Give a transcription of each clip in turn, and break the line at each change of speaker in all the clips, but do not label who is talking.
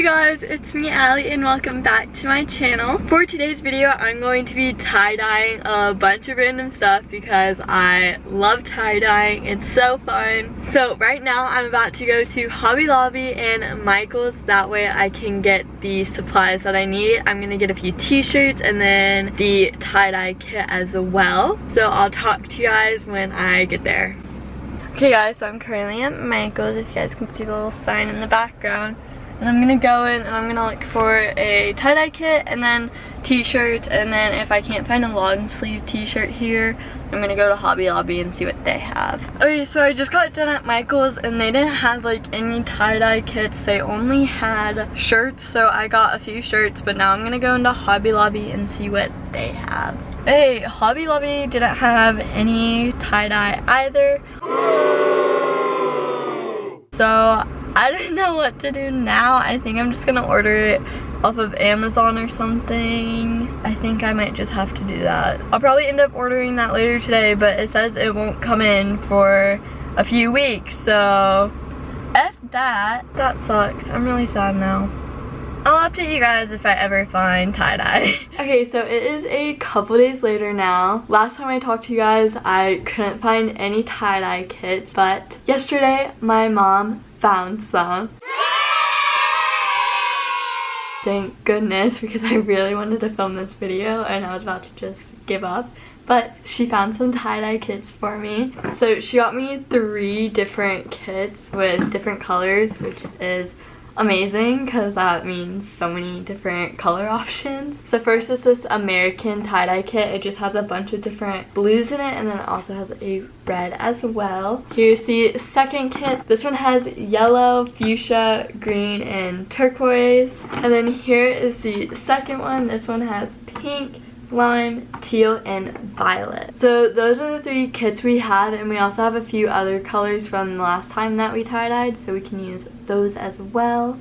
Hey guys, it's me Allie and welcome back to my channel. For today's video, I'm going to be tie-dyeing a bunch of random stuff because I love tie-dyeing. It's so fun. So right now I'm about to go to Hobby Lobby and Michael's. That way I can get the supplies that I need. I'm gonna get a few t-shirts and then the tie-dye kit as well. So I'll talk to you guys when I get there. Okay guys, so I'm currently at Michael's, if you guys can see the little sign in the background. And I'm gonna go in and I'm gonna look for a tie-dye kit and then t-shirts, and then if I can't find a long sleeve t-shirt here, I'm gonna go to Hobby Lobby and see what they have. Okay, so I just got done at Michael's and they didn't have like any tie-dye kits. They only had shirts, so I got a few shirts, but now I'm gonna go into Hobby Lobby and see what they have. Hey, Hobby Lobby didn't have any tie-dye either. So I don't know what to do now. I think I'm just gonna order it off of Amazon or something. I think I might just have to do that. I'll probably end up ordering that later today, but it says it won't come in for a few weeks, so F that. That sucks. I'm really sad now. I'll update you guys if I ever find tie-dye. Okay, so it is a couple days later now. Last time I talked to you guys, I couldn't find any tie-dye kits, but yesterday my mom found some. Thank goodness, because I really wanted to film this video and I was about to just give up. But she found some tie-dye kits for me. So she got me 3 different kits with different colors, which is amazing because that means so many different color options. So first is this American tie-dye kit. It just has a bunch of different blues in it, and then it also has a red as well. Here's the second kit. This one has yellow, fuchsia, green, and turquoise. And then here is the second one. This one has pink, lime, teal, and violet. So those are the 3 kits we have, and we also have a few other colors from the last time that we tie-dyed, so we can use those as well.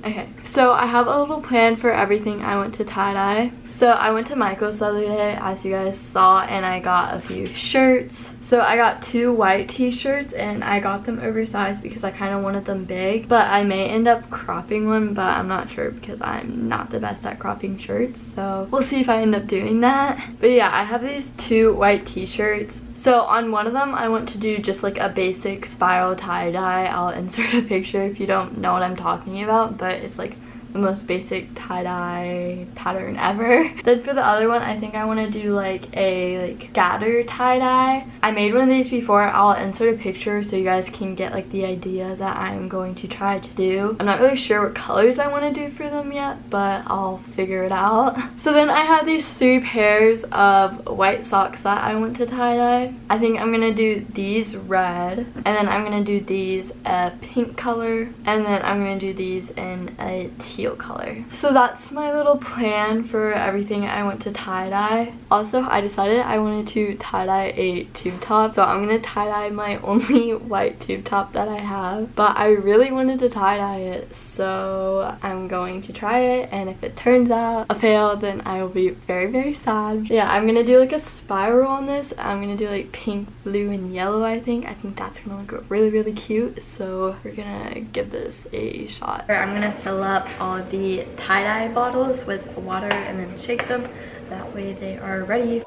Okay, so I have a little plan for everything I want to tie-dye. So I went to Michael's the other day, as you guys saw, and I got a few shirts. So I got 2 white t-shirts and I got them oversized because I kind of wanted them big, but I may end up cropping one, but I'm not sure because I'm not the best at cropping shirts, so we'll see if I end up doing that. But yeah, I have these 2 white t-shirts. So on one of them I want to do just like a basic spiral tie-dye. I'll insert a picture if you don't know what I'm talking about, but it's like the most basic tie-dye pattern ever. Then for the other one, I think I want to do like a scatter tie-dye. I made one of these before. I'll insert a picture so you guys can get like the idea that I'm going to try to do. I'm not really sure what colors I want to do for them yet, but I'll figure it out. So then I have these 3 pairs of white socks that I want to tie-dye. I think I'm gonna do these red, and then I'm gonna do these a pink color, and then I'm gonna do these in a teal color. So that's my little plan for everything I want to tie-dye. Also, I decided I wanted to tie-dye a tube top, so I'm gonna tie-dye my only white tube top that I have, but I really wanted to tie-dye it, so I'm going to try it, and if it turns out a fail, then I will be very, very sad. Yeah, I'm gonna do like a spiral on this. I'm gonna do like pink, blue, and yellow. I think that's gonna look really, really cute, so we're gonna give this a shot. I'm gonna fill up all the tie-dye bottles with water and then shake them. That way they are ready.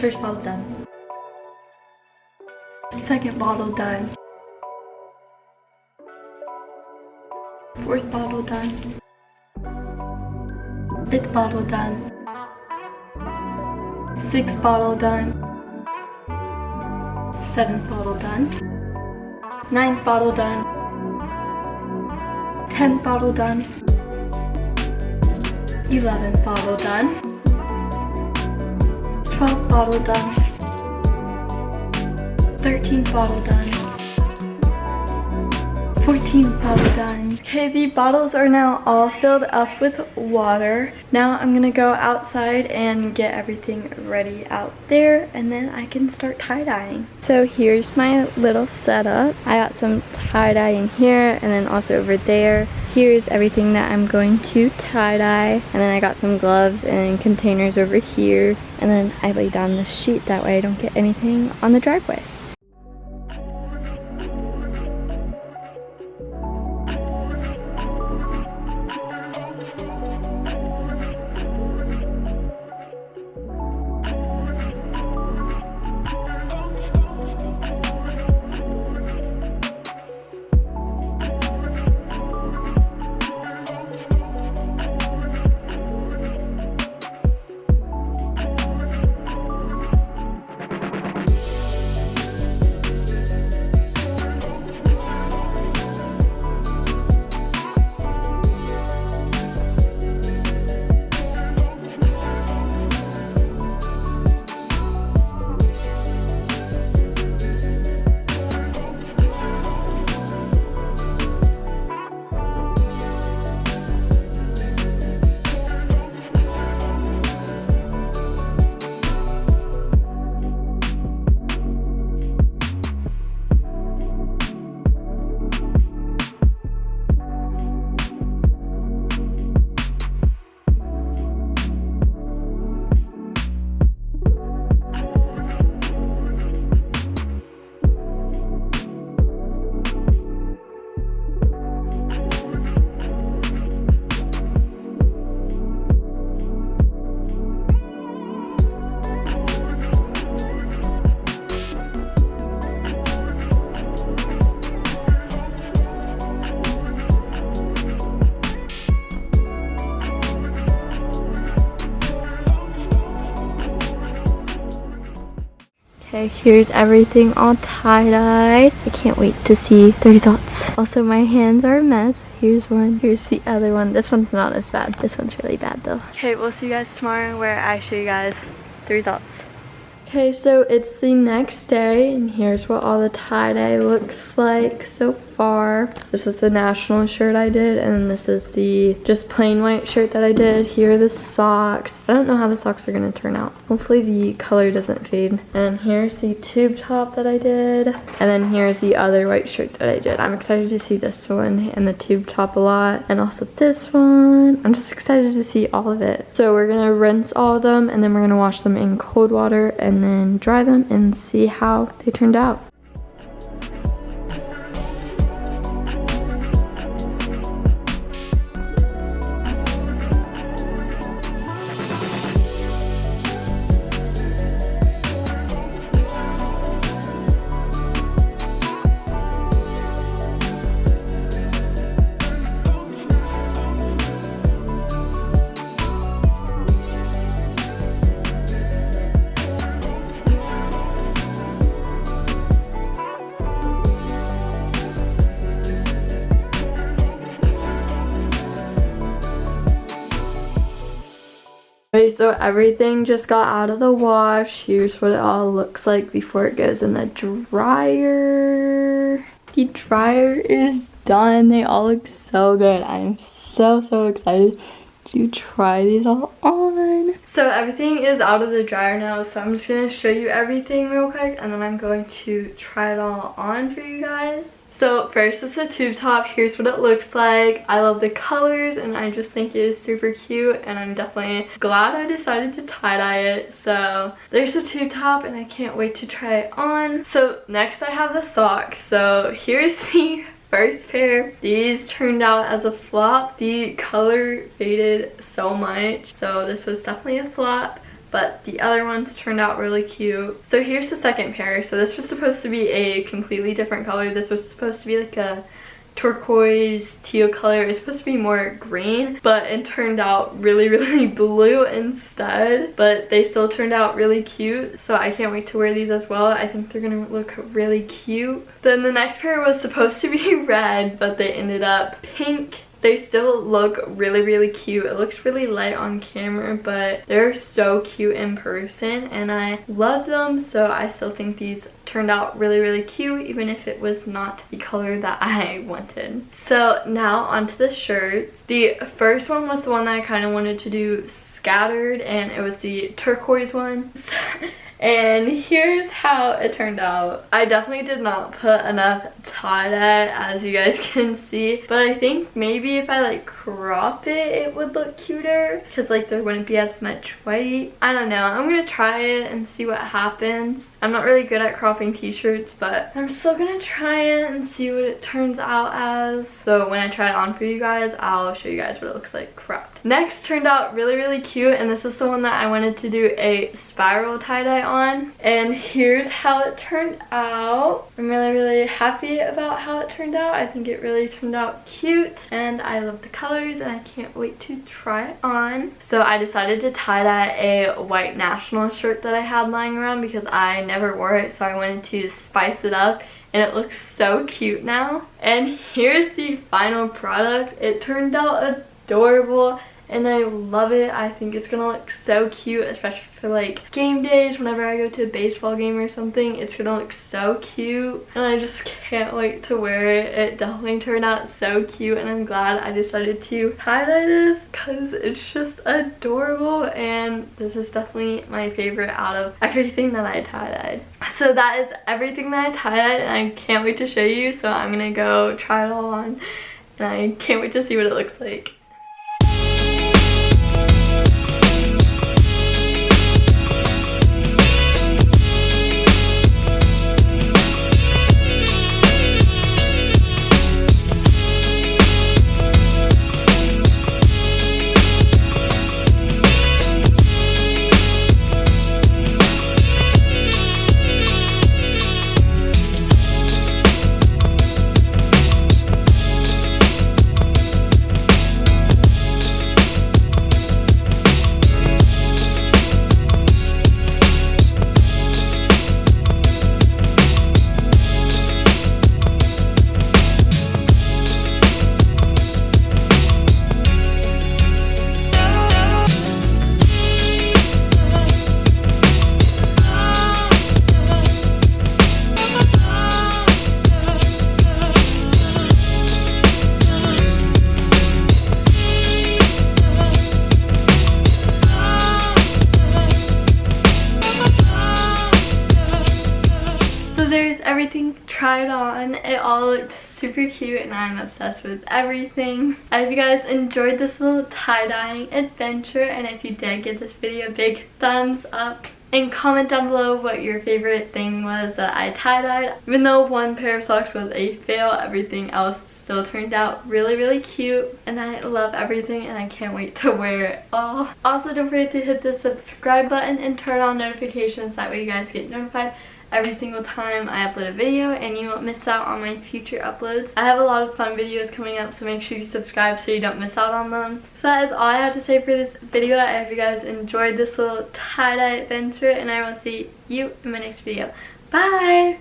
First bottle done. Second bottle done. 4th bottle done. 5th bottle done. 6th bottle done. 7th bottle done. 9th bottle done. 10th bottle done. 11th bottle done. 12th bottle done. 13th bottle done. 14th bottle done. Okay, the bottles are now all filled up with water. Now I'm gonna go outside and get everything ready out there, and then I can start tie-dyeing. So here's my little setup. I got some tie-dye in here and then also over there. Here's everything that I'm going to tie-dye, and then I got some gloves and containers over here, and then I lay down the sheet that way I don't get anything on the driveway. Okay, here's everything all tie-dyed. I can't wait to see the results. Also, my hands are a mess. Here's one. Here's the other one. This one's not as bad. This one's really bad though. Okay, we'll see you guys tomorrow where I show you guys the results. Okay, so it's the next day, and here's what all the tie-dye looks like so far. This is the national shirt I did, and this is the just plain white shirt that I did. Here are the socks. I don't know how the socks are gonna turn out. Hopefully the color doesn't fade. And here's the tube top that I did. And then here's the other white shirt that I did. I'm excited to see this one and the tube top a lot, and also this one. I'm just excited to see all of it. So we're gonna rinse all of them, and then we're gonna wash them in cold water and then dry them and see how they turned out. Okay, so everything just got out of the wash. Here's what it all looks like before it goes in the dryer. The dryer is done. They all look so good. I'm so excited to try these all on. So everything is out of the dryer now, so I'm just gonna show you everything real quick, and then I'm going to try it all on for you guys. So first is the tube top. Here's what it looks like. I love the colors, and I just think it is super cute, and I'm definitely glad I decided to tie-dye it. So there's the tube top, and I can't wait to try it on. So next I have the socks. So here's the first pair. These turned out as a flop. The color faded so much, so this was definitely a flop. But the other ones turned out really cute. So here's the second pair. So this was supposed to be a completely different color. This was supposed to be like a turquoise teal color. It's supposed to be more green, but it turned out really blue instead. But they still turned out really cute, so I can't wait to wear these as well. I think they're gonna look really cute. Then the next pair was supposed to be red, but they ended up pink. They still look really cute. It looks really light on camera, but they're so cute in person, and I love them. So I still think these turned out really cute, even if it was not the color that I wanted. So now onto the shirts. The first one was the one that I kind of wanted to do scattered, and it was the turquoise one. And here's how it turned out. I definitely did not put enough tie-dye, as you guys can see, but I think maybe if I like crop it would look cuter, because like there wouldn't be as much white. I don't know. I'm gonna try it and see what happens. I'm not really good at cropping t-shirts, but I'm still gonna try it and see what it turns out as. So when I try it on for you guys, I'll show you guys what it looks like cropped. Next turned out really cute, and this is the one that I wanted to do a spiral tie-dye on. And here's how it turned out. I'm really happy about how it turned out. I think it really turned out cute, and I love the colors, and I can't wait to try it on. So I decided to tie-dye a white national shirt that I had lying around because I never wore it, so I wanted to spice it up, and it looks so cute now. And here's the final product. It turned out adorable, and I love it. I think it's gonna look so cute, especially for like game days. Whenever I go to a baseball game or something, it's gonna look so cute, and I just can't wait to wear it. It definitely turned out so cute, and I'm glad I decided to tie-dye this because it's just adorable, and this is definitely my favorite out of everything that I tie-dyed. So that is everything that I tie-dyed, and I can't wait to show you. So I'm gonna go try it all on, and I can't wait to see what it looks like. tried on. It all looked super cute and I'm obsessed with everything. I hope you guys enjoyed this little tie-dyeing adventure, and if you did, give this video a big thumbs up. And comment down below what your favorite thing was that I tie-dyed. Even though one pair of socks was a fail, everything else still turned out really, really cute. And I love everything and I can't wait to wear it all. Also, don't forget to hit the subscribe button and turn on notifications. That way you guys get notified every single time I upload a video and you won't miss out on my future uploads. I have a lot of fun videos coming up, so make sure you subscribe so you don't miss out on them. So that is all I have to say for this video. I hope you guys enjoyed this little tie-dye adventure and I will see you in my next video. Bye!